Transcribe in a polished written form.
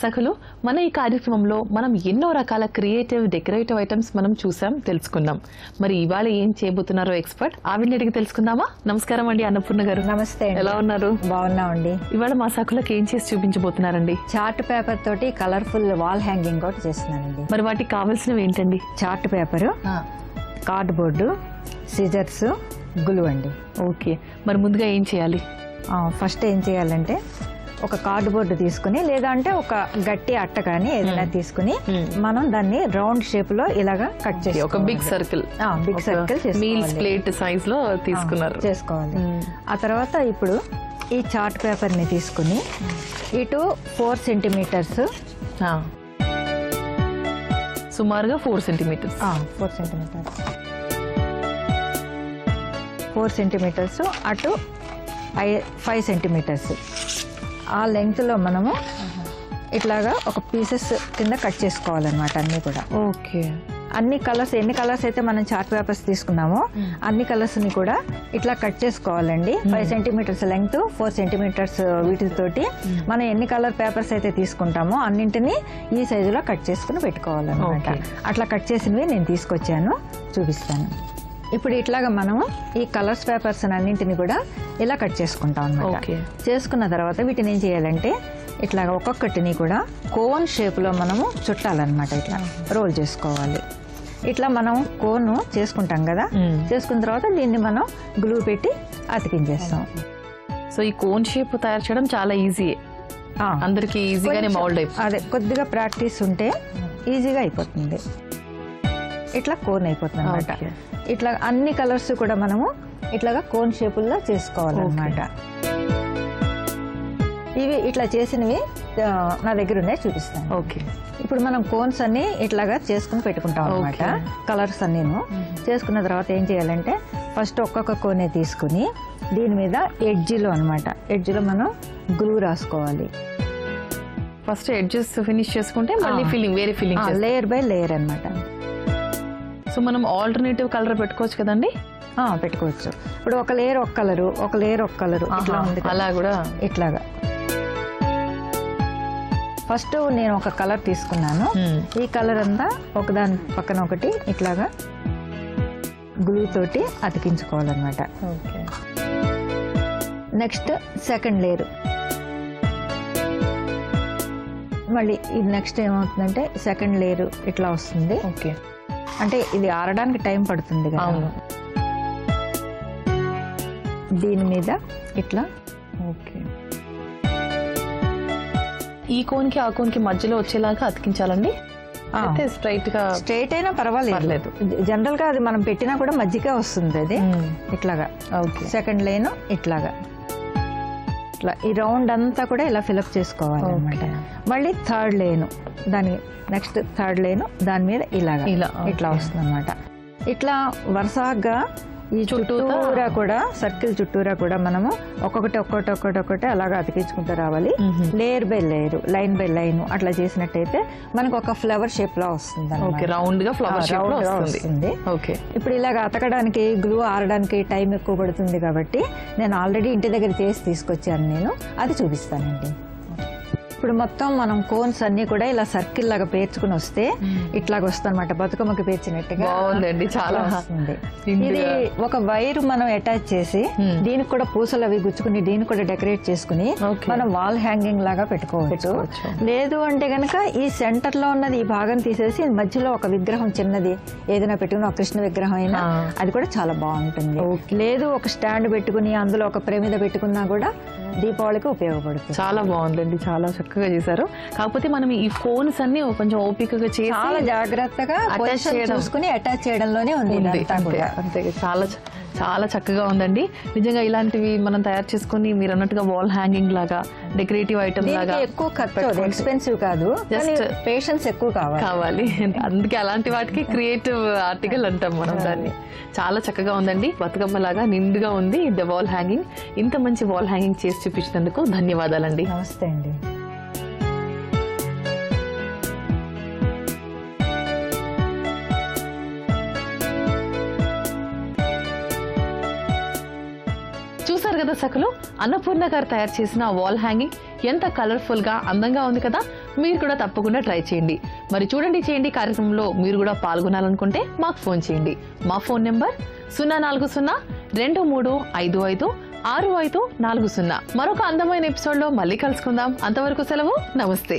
సఖులు, మన ఈ కార్యక్రమంలో మనం ఎన్నో రకాల క్రియేటివ్ డెకరేటివ్ ఐటమ్స్ మనం చూసాం, తెలుసుకున్నాం. మరి ఇవాళ ఏం చేయబోతున్నారో ఎక్స్పర్ట్ ఆవిడని అడిగి తెలుసుకుందామా? నమస్కారం అండి అన్నపూర్ణ గారు. నమస్తే. ఎలా ఉన్నారు? బాగున్నామండి. ఇవాళ మా సఖులకు ఏం చేసి చూపించబోతున్నారండి? చార్ట్ పేపర్ తోటి కలర్ఫుల్ వాల్ హ్యాంగింగ్ ఒకటి చేస్తున్నానండి. మరి వాటికి కావాల్సినవి ఏంటండి? Chart paper, cardboard, scissors, glue అండి. ఓకే, మరి ముందుగా ఏం చేయాలి? ఫస్ట్ ఏం చేయాలంటే ఒక కార్డ్బోర్డు తీసుకుని లేదా అంటే ఒక గట్టి అట్ట కానీ ఏదైనా తీసుకుని మనం దాన్ని రౌండ్ షేప్ లో ఇలాగా కట్ చేసి ఒక big circle meals plate size లో చేసుకోవాలి. ఆ తర్వాత ఇప్పుడు ఈ చార్ట్ పేపర్ ని తీసుకుని ఇటు 4 సెంటీమీటర్స్, సుమారుగా 4 సెంటీమీటర్స్ 4 సెంటీమీటర్స్ అటు 5 సెంటీమీటర్స్ ఆ లెంగ్త్ లో మనము ఇట్లాగా ఒక పీసెస్ కింద కట్ చేసుకోవాలన్నమాట అన్ని కూడా. ఓకే, అన్ని కలర్స్ ఎన్ని కలర్స్ అయితే మనం చార్ట్ పేపర్స్ తీసుకున్నామో అన్ని కలర్స్ ని కూడా ఇట్లా కట్ చేసుకోవాలండి. 5 సెంటీమీటర్స్ లెంగ్త్, 4 సెంటీమీటర్స్ వీటితోటి మనం ఎన్ని కలర్ పేపర్స్ అయితే తీసుకుంటామో అన్నింటినీ ఈ సైజులో కట్ చేసుకుని పెట్టుకోవాలన్నమాట. అట్లా కట్ చేసినవి నేను తీసుకొచ్చాను, చూపిస్తాను. ఇప్పుడు ఇట్లాగా మనము ఈ కలర్స్ పేపర్స్ అన్నింటిని కూడా ఇలా కట్ చేసుకుంటాం అన్నమాట. చేసుకున్న తర్వాత వీటిని ఏం చేయాలంటే ఇట్లాగా ఒక్కొక్కటిని కూడా కోన్ షేప్ లో మనము చుట్టాలన్నమాట. ఇట్లా రోల్ చేసుకోవాలి. ఇట్లా మనం కోన్ చేసుకుంటాం కదా, చేసుకున్న తర్వాత దీన్ని మనం గ్లూ పెట్టి అతికించేస్తాం. సో ఈ కోన్ షేప్ తయారు చేయడం చాలా ఈజీ, అందరికి ఈజీగానే మౌల్డ్ అయిపోతుంది. అదే కొద్దిగా ప్రాక్టీస్ ఉంటే ఈజీగా అయిపోతుంది. ఇట్లా కోన్ అయిపోతుంది అన్నమాట. ఇట్లా అన్ని కలర్స్ కూడా మనము ఇట్లాగా కోన్ షేపుల్లో చేసుకోవాలన్నమాట. ఇవి ఇట్లా చేసినవి నా దగ్గర ఉన్నాయి, చూపిస్తాను. ఓకే, ఇప్పుడు మనం కోన్స్ అన్ని ఇట్లాగా చేసుకుని పెట్టుకుంటాం అనమాట. కలర్స్ అన్నీను చేసుకున్న తర్వాత ఏం చేయాలంటే ఫస్ట్ ఒక్కొక్క కోనే తీసుకుని దీని మీద ఎడ్జిలో అనమాట, ఎడ్జిలో మనం గ్లూ రాసుకోవాలి. ఫస్ట్ ఎడ్జెస్ ఫినిష్ చేసుకుంటే మళ్ళీ ఫిల్లింగ్ వేరే ఫిల్లింగ్ లేయర్ బై లేయర్ అనమాట. సో మనం ఆల్టర్నేటివ్ కలర్ పెట్టుకోవచ్చు కదండి? పెట్టుకోవచ్చు. ఇప్పుడు ఒక లేయర్ ఒక కలరు, ఒక లేయర్ ఒక కలరు ఇట్లా ఉంది, అలా కూడా ఇట్లాగా. ఫస్ట్ నేను ఒక కలర్ తీసుకున్నాను. ఈ కలర్ అంతా ఒకదాని పక్కన ఒకటి ఇట్లాగా గ్లూ తోటి అతికించుకోవాలన్నమాట. నెక్స్ట్ సెకండ్ లేయర్, మళ్ళీ ఇది నెక్స్ట్ ఏమవుతుందంటే సెకండ్ లేయర్ ఇట్లా వస్తుంది. ఓకే, అంటే ఇది ఆరడానికి టైం పడుతుంది కదా. దీని మీద ఇట్లా. ఓకే, ఈ కోన్ కి ఆ కోన్ కి మధ్యలో వచ్చేలాగా అతికించాలండి. స్ట్రైట్ అయినా పర్వాలేదు, జనరల్ గా అది మనం పెట్టినా కూడా మధ్యకే వస్తుంది అది. ఇట్లాగా సెకండ్ లైన్ ఇట్లాగా ఇట్లా ఈ రౌండ్ అంతా కూడా ఇలా ఫిలప్ చేసుకోవాలి అనమాట. మళ్ళీ థర్డ్ లైన్, దాని నెక్స్ట్ థర్డ్ లైన్ దాని మీద ఇలాగా ఇట్లా వస్తుంది అనమాట. ఇట్లా వరుసగా ఈ చుట్టూరా కూడా సర్కిల్ చుట్టూరా కూడా మనము ఒక్కొక్కటి అలాగా అతికించుకుంటూ రావాలి. Layer by layer, line by line అట్లా చేసినట్టయితే మనకు ఒక ఫ్లవర్ షేప్ లో వస్తుంది, రౌండ్ గా ఫ్లవర్ షేప్ లో వస్తుంది. ఇప్పుడు ఇలాగ అతకడానికి గ్లూ ఆరడానికి టైం ఎక్కువ పడుతుంది కాబట్టి నేను ఆల్రెడీ ఇంటి దగ్గర చేసి తీసుకొచ్చాను, నేను అది చూపిస్తానండి. ఇప్పుడు మొత్తం మనం కోన్స్ అన్ని కూడా ఇలా సర్కిల్ లాగా పేర్చుకుని వస్తే ఇట్లాగ వస్తుంది అనమాట, బతుకమ్మకి పేర్చినట్టుగా. బాగుందండి, చాలా వస్తుంది. ఇది ఒక వైర్ మనం అటాచ్ చేసి దీనికి కూడా పూసలు అవి గుచ్చుకుని దీన్ని కూడా డెకరేట్ చేసుకుని మనం వాల్ హ్యాంగింగ్ లాగా పెట్టుకోవచ్చు. లేదు అంటే గనక ఈ సెంటర్ లో ఉన్నది ఈ భాగం తీసేసి మధ్యలో ఒక విగ్రహం చిన్నది ఏదైనా పెట్టుకుని, ఒక కృష్ణ విగ్రహం అయినా అది కూడా చాలా బాగుంటుంది. లేదు ఒక స్టాండ్ పెట్టుకుని అందులో ఒక ప్రమిద పెట్టుకున్నా కూడా దీపావళికి ఉపయోగపడుతుంది. చాలా బాగుందండి, చాలా చక్కగా చేశారు. కాకపోతే మనం ఈ కోన్స్ అన్ని కొంచెం ఓపికగా చేసి చాలా జాగ్రత్తగా చూసుకుని అటాచ్ చేయడంలోనే ఉంది. అంతే, చాలా చాలా చక్కగా ఉందండి. నిజంగా ఇలాంటివి మనం తయారు చేసుకుని మీరు అన్నట్టుగా వాల్ హ్యాంగింగ్ లాగా డెకరేటివ్ ఐటమ్ లాగా ఎక్కువ ఖర్చు, ఎక్స్పెన్సివ్ కాదు, జస్ట్ పేషెన్స్ ఎక్కువ కావాలి. అందుకే అలాంటి వాటికి క్రియేటివ్ ఆర్టికల్ అంటాం మనం దాన్ని. చాలా చక్కగా ఉందండి, బతుకమ్మ లాగా నిండుగా ఉంది ద వాల్ హ్యాంగింగ్. ఇంత మంచి వాల్ హ్యాంగింగ్ చేసి చూపించినందుకు ధన్యవాదాలండి. నమస్తే అండి. చూసారు కదా సఖులు, అన్నపూర్ణ గారు తయారు చేసిన వాల్ హ్యాంగింగ్ ఎంత కలర్ఫుల్ గా అందంగా ఉంది కదా. మీరు కూడా తప్పకుండా ట్రై చేయండి. మరి చూడండి చేయండి కార్యక్రమంలో మీరు కూడా పాల్గొనాలనుకుంటే మాకు ఫోన్ చేయండి. మా ఫోన్ నెంబర్ 040-2355-6540. మరొక అందమైన ఎపిసోడ్ లో మళ్ళీ కలుసుకుందాం. అంతవరకు సెలవు, నమస్తే.